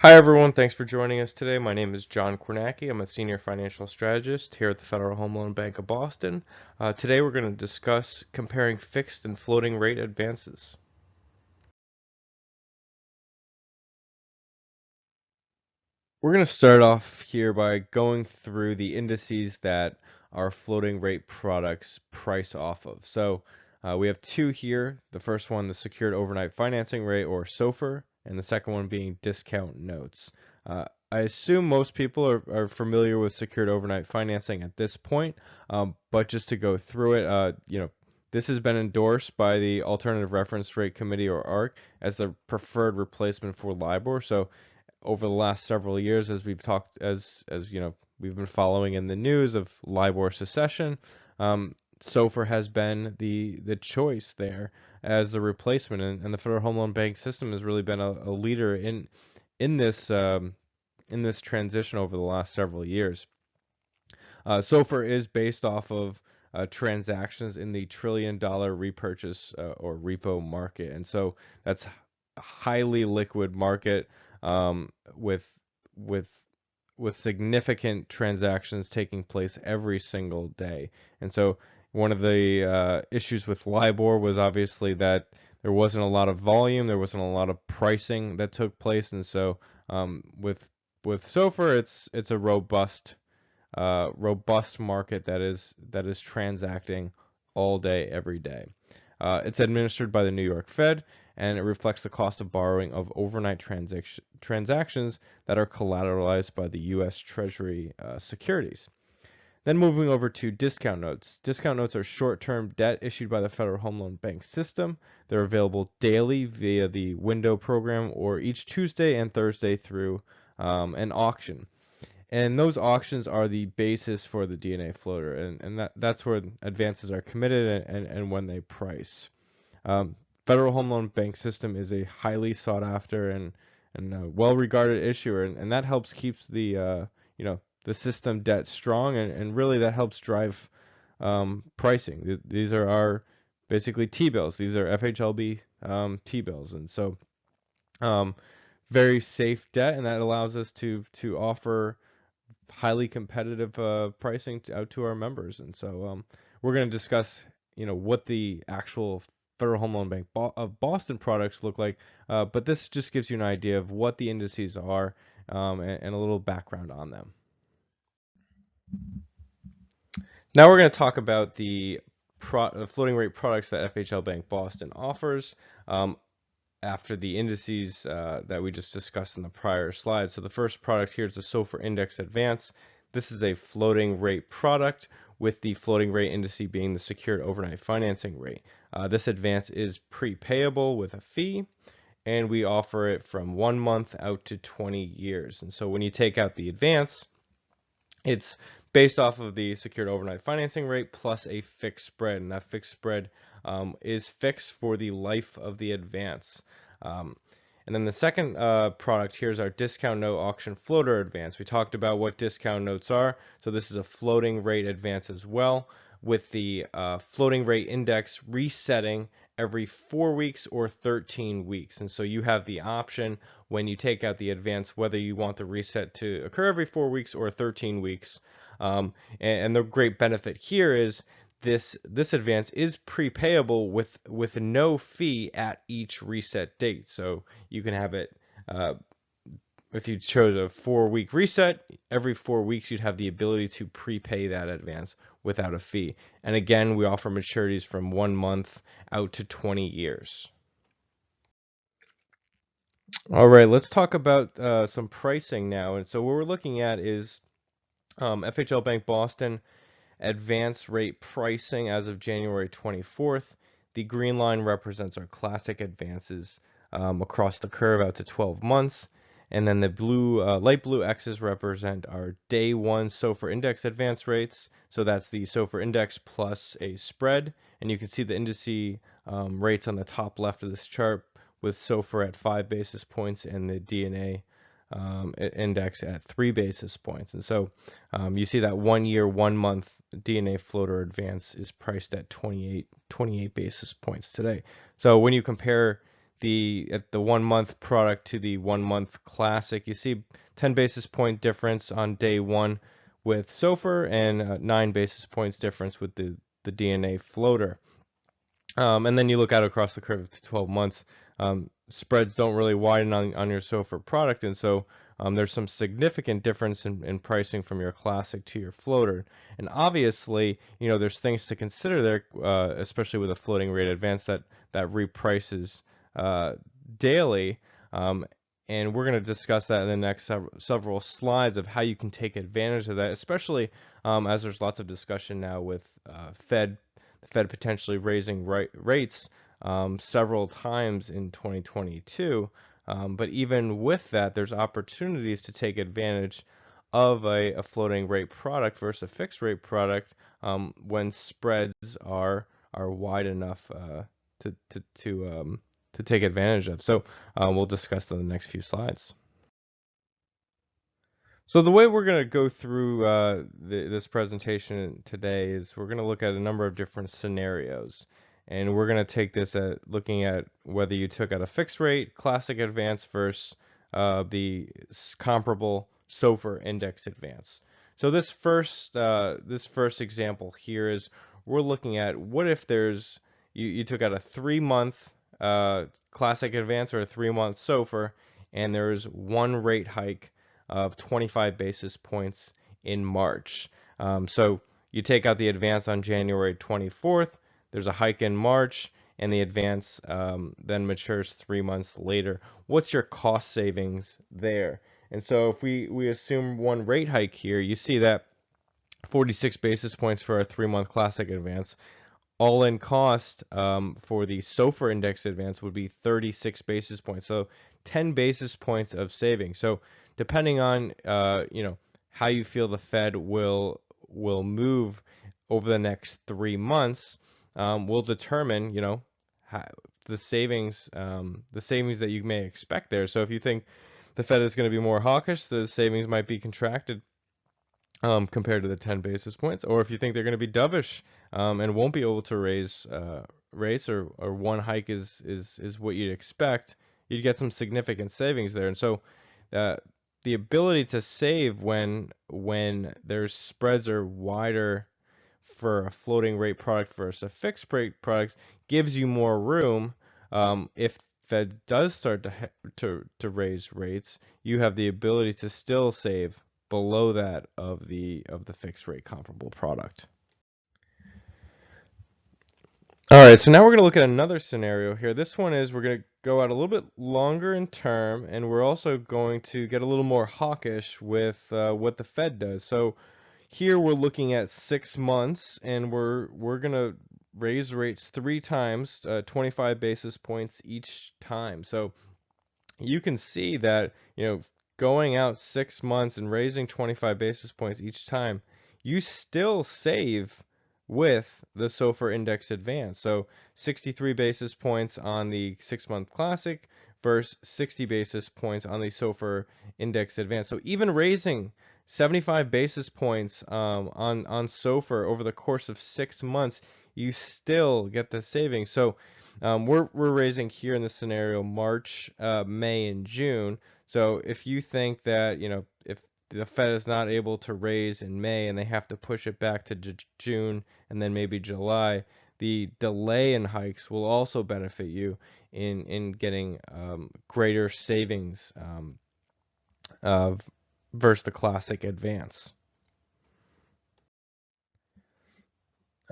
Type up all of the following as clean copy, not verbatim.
Hi everyone, thanks for joining us today. My name is John Kornacki. I'm a senior financial strategist here at the Federal Home Loan Bank of Boston. Today we're going to discuss comparing fixed and floating rate advances. We're going to start off here by going through the indices that our floating rate products price off of. We have two here. The first one, the Secured Overnight Financing Rate, or SOFR, and the second one being discount notes. I assume most people are familiar with secured overnight financing at this point, but just to go through it, this has been endorsed by the Alternative Reference Rate Committee, or ARC, as the preferred replacement for LIBOR. So over the last several years, as we've talked, as you know, we've been following in the news of LIBOR secession, SOFR has been the choice there as the replacement, and the Federal Home Loan Bank system has really been a leader in this in this transition over the last several years. SOFR is based off of transactions in the $1 trillion repurchase or repo market, and so that's a highly liquid market um, with with with significant transactions taking place every single day. And so one of the issues with LIBOR was obviously that there wasn't a lot of volume, there wasn't a lot of pricing that took place, and so with SOFR, it's a robust market that is transacting all day, every day. It's administered by the New York Fed, and it reflects the cost of borrowing of overnight transactions that are collateralized by the U.S. Treasury securities. Then moving over to discount notes. Discount notes are short-term debt issued by the Federal Home Loan Bank system. They're available daily via the window program or each Tuesday and Thursday through an auction. And those auctions are the basis for the DNA floater, and that's where advances are committed and when they price. Um, Federal Home Loan Bank system is a highly sought after and well-regarded issuer, and that helps keeps the system debt strong, and really that helps drive pricing. These are our basically T-bills. These are FHLB T-bills, and so um, very safe debt, and that allows us to offer highly competitive pricing out to our members. And so we're going to discuss, what the actual Federal Home Loan Bank of Boston products look like, but this just gives you an idea of what the indices are and a little background on them. Now we're going to talk about the floating rate products that FHL Bank Boston offers. After the indices that we just discussed in the prior slide. So the first product here is the SOFR Index Advance. This is a floating rate product with the floating rate indice being the secured overnight financing rate. This advance is prepayable with a fee, and we offer it from 1 month out to 20 years. And so when you take out the advance, it's based off of the secured overnight financing rate plus a fixed spread, and that fixed spread is fixed for the life of the advance. And then the second product here is our discount note auction floater advance. We talked about what discount notes are, so this is a floating rate advance as well, with the floating rate index resetting every 4 weeks or 13 weeks. And so you have the option when you take out the advance whether you want the reset to occur every 4 weeks or 13 weeks. And the great benefit here is this advance is prepayable with no fee at each reset date. So you can have it if you chose a 4-week reset, every 4 weeks you'd have the ability to prepay that advance without a fee. And again, we offer maturities from 1 month out to 20 years. All right, let's talk about some pricing now. And so what we're looking at is FHL Bank Boston advance rate pricing as of January 24th. The green line represents our classic advances across the curve out to 12 months. And then the light blue X's represent our day one SOFR index advance rates. So that's the SOFR index plus a spread. And you can see the indice rates on the top left of this chart with SOFR at 5 basis points and the DNA index at 3 basis points. And so you see that 1 year, 1 month DNA floater advance is priced at 28 basis points today. So when you compare at the 1 month product to the 1 month classic, you see 10 basis point difference on day one with SOFR and 9 basis points difference with the DNA floater. And then you look out across the curve to 12 months, spreads don't really widen on your SOFR product, and so there's some significant difference in pricing from your classic to your floater. And obviously, there's things to consider there, especially with a floating rate advance that reprices daily. And we're going to discuss that in the next several slides of how you can take advantage of that, especially as there's lots of discussion now with the Fed potentially raising rates several times in 2022. But even with that, there's opportunities to take advantage of a floating rate product versus a fixed rate product when spreads are wide enough to take advantage of. So we'll discuss that in the next few slides. So the way we're going to go through this presentation today is we're going to look at a number of different scenarios. And we're going to take this at looking at whether you took out a fixed rate, classic advance versus the comparable SOFR index advance. So this first example here is we're looking at what if there's you took out a 3-month classic advance or a 3-month SOFR, and there's one rate hike of 25 basis points in March. So you take out the advance on January 24th, there's a hike in March, and the advance then matures 3 months later. What's your cost savings there? And so if we assume one rate hike here, you see that 46 basis points for a 3-month classic advance. All-in cost for the SOFR index advance would be 36 basis points. So 10 basis points of savings. So depending on how you feel the Fed will move over the next 3 months, will determine the savings that you may expect there. So if you think the Fed is going to be more hawkish, the savings might be contracted compared to the 10 basis points. Or if you think they're going to be dovish and won't be able to raise rates, or one hike is what you'd expect, you'd get some significant savings there. And so the ability to save when their spreads are wider for a floating rate product versus a fixed rate product gives you more room. If Fed does start to raise rates, you have the ability to still save below that of the fixed rate comparable product. All right, so now we're going to look at another scenario here. This one is we're going to go out a little bit longer in term, and we're also going to get a little more hawkish with what the Fed does. So here we're looking at 6 months, and we're going to raise rates 3 times, 25 basis points each time. So you can see that, going out 6 months and raising 25 basis points each time, you still save with the SOFR index advance. So 63 basis points on the 6-month classic versus 60 basis points on the SOFR index advance. So even raising 75 basis points on SOFR over the course of 6 months, you still get the savings. So we're raising here in this scenario March, May, and June. So if you think that if the Fed is not able to raise in May and they have to push it back to June and then maybe July, the delay in hikes will also benefit you in getting greater savings versus the classic advance.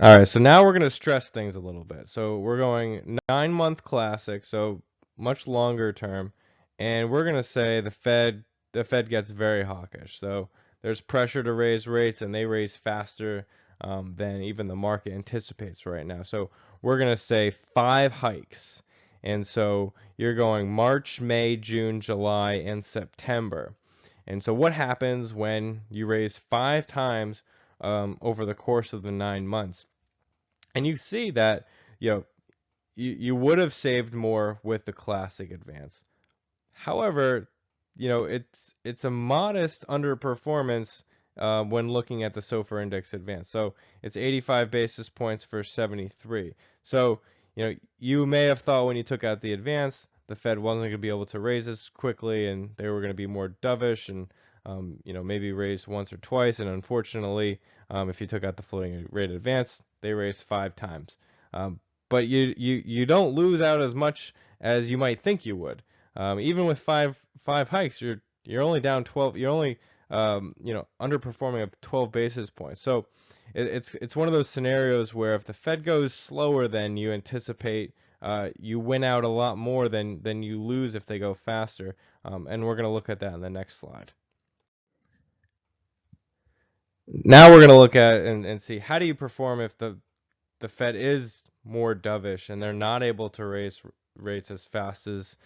All right, so now we're going to stress things a little bit. So we're going 9-month classic, so much longer term, and we're going to say the Fed gets very hawkish. So there's pressure to raise rates, and they raise faster than even the market anticipates right now. So we're going to say 5 hikes. And so you're going March, May, June, July, and September. And so what happens when you raise 5 times over the course of the 9 months? And you see that you would have saved more with the classic advance. However, it's a modest underperformance when looking at the SOFR index advance. So it's 85 basis points for 73. So you may have thought when you took out the advance the Fed wasn't going to be able to raise as quickly, and they were going to be more dovish and maybe raise once or twice. And unfortunately, if you took out the floating rate advance, they raised 5 times. Um, but you don't lose out as much as you might think you would. Even with five hikes, you're only down 12. You're only underperforming of 12 basis points. So it's one of those scenarios where if the Fed goes slower than you anticipate, you win out a lot more than you lose if they go faster. And we're going to look at that in the next slide. Now we're going to look at and see how do you perform if the Fed is more dovish and they're not able to raise rates as fast as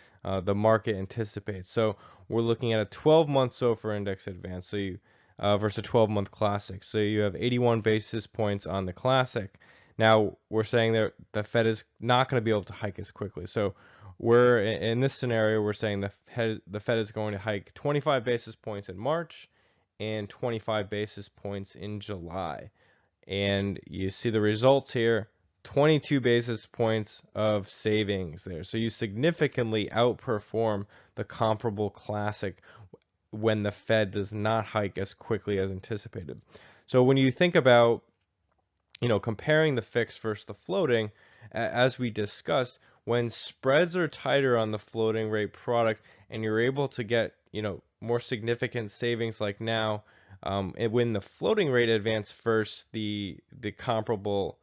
the market anticipates. So we're looking at a 12-month SOFR index advance, so you versus a 12-month classic. So you have 81 basis points on the classic. Now we're saying that the Fed is not going to be able to hike as quickly. So we're in this scenario, we're saying the Fed is going to hike 25 basis points in March and 25 basis points in July. And you see the results here, 22 basis points of savings there. So you significantly outperform the comparable classic when the Fed does not hike as quickly as anticipated. So when you think about, comparing the fixed versus the floating, as we discussed, when spreads are tighter on the floating rate product and you're able to get, more significant savings like now, and when the floating rate advance versus the comparable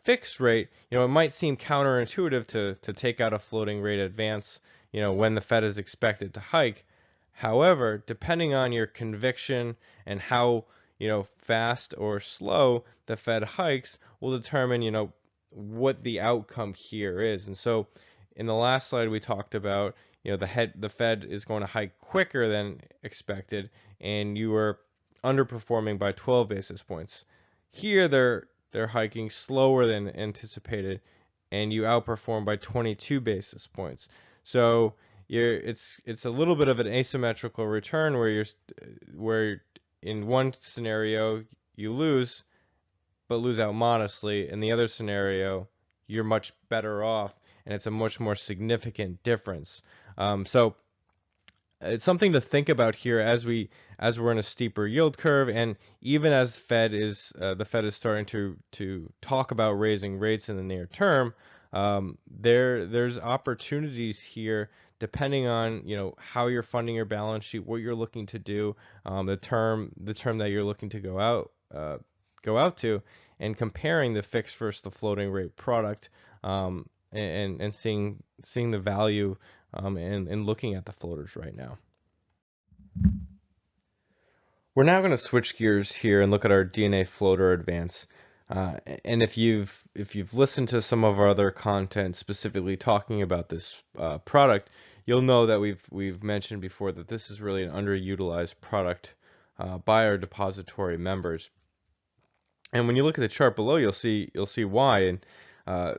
fixed rate, it might seem counterintuitive to take out a floating rate advance, when the Fed is expected to hike. However, depending on your conviction and how, fast or slow the Fed hikes will determine, what the outcome here is. And so in the last slide we talked about, the Fed is going to hike quicker than expected, and you were underperforming by 12 basis points. Here they're hiking slower than anticipated, and you outperform by 22 basis points. So it's a little bit of an asymmetrical return where in one scenario you lose, but lose out modestly. In the other scenario, you're much better off, and it's a much more significant difference. So it's something to think about here as we're in a steeper yield curve, and even as the Fed is starting to talk about raising rates in the near term. There's opportunities here depending on how you're funding your balance sheet, what you're looking to do, the term that you're looking to go out to, and comparing the fixed versus the floating rate product, and seeing the value and looking at the floaters right now. We're now going to switch gears here and look at our DNA floater advance. And if you've listened to some of our other content specifically talking about this product, you'll know that we've mentioned before that this is really an underutilized product by our depository members. And when you look at the chart below, you'll see why. And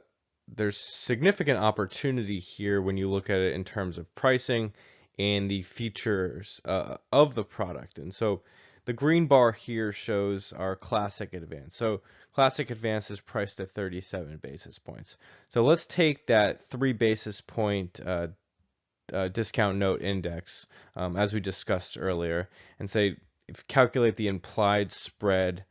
there's significant opportunity here when you look at it in terms of pricing and the features of the product. And so the green bar here shows our classic advance. So classic advance is priced at 37 basis points. So let's take that 3 basis point discount note index, as we discussed earlier, and say calculate the implied spread.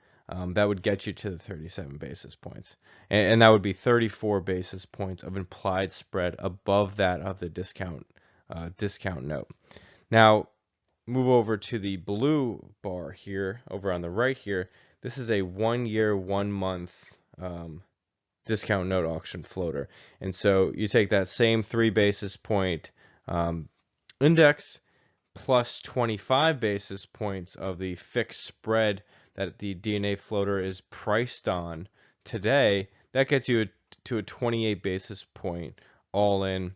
That would get you to the 37 basis points. And that would be 34 basis points of implied spread above that of the discount note. Now, move over to the blue bar here, over on the right here. This is a 1 year, 1 month discount note auction floater. And so you take that same 3 basis point index plus 25 basis points of the fixed spread that the DNA floater is priced on today. That gets you to a 28 basis point all-in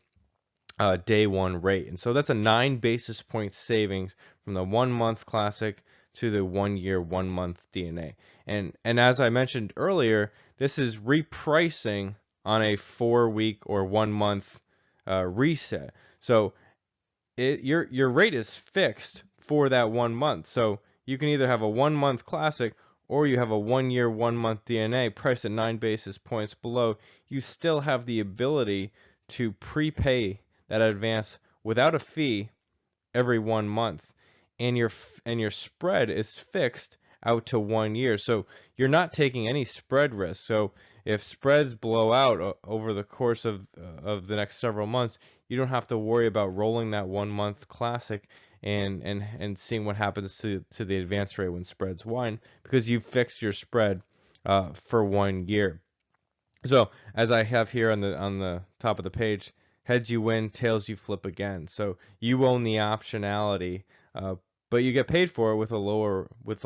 day one rate. And so that's a 9 basis point savings from the 1 month classic to the 1 year, 1 month DNA. And as I mentioned earlier, this is repricing on a 4 week or 1 month reset. So your rate is fixed for that 1 month. So you can either have a 1 month classic or you have a 1 year, 1 month DNA priced at 9 basis points below. You still have the ability to prepay that advance without a fee every 1 month, and your spread is fixed out to 1 year. So you're not taking any spread risk. So if spreads blow out over the course of the next several months, you don't have to worry about rolling that 1 month classic and seeing what happens to the advance rate when spreads widen, because you've fixed your spread for 1 year. So as I have here on the top of the page, heads you win, tails you flip again. So you own the optionality, uh, but you get paid for it with a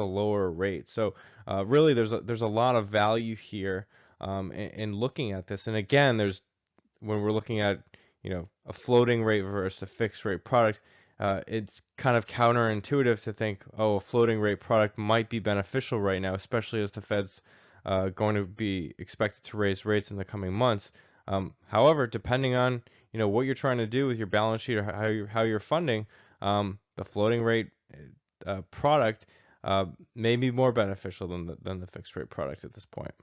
lower rate. So really, there's a lot of value here in looking at this. And again, when we're looking at a floating rate versus a fixed rate product, it's kind of counterintuitive to think, oh, a floating rate product might be beneficial right now, especially as the Fed's going to be expected to raise rates in the coming months. However, depending on what you're trying to do with your balance sheet or how you're funding, the floating rate product may be more beneficial than the fixed rate product at this point.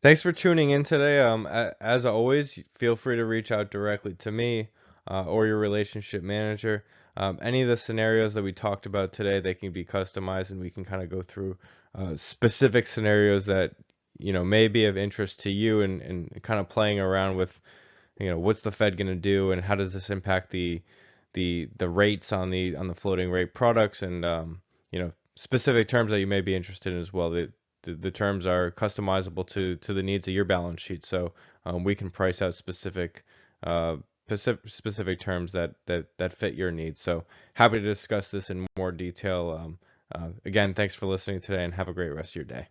Thanks for tuning in today. As always, feel free to reach out directly to me or your relationship manager. Any of the scenarios that we talked about today, they can be customized, and we can kind of go through specific scenarios that may be of interest to you, and kind of playing around with what's the Fed going to do, and how does this impact the rates on the floating rate products, and specific terms that you may be interested in as well. The terms are customizable to the needs of your balance sheet, so we can price out uh, specific terms that fit your needs. So happy to discuss this in more detail. Again, thanks for listening today, and have a great rest of your day.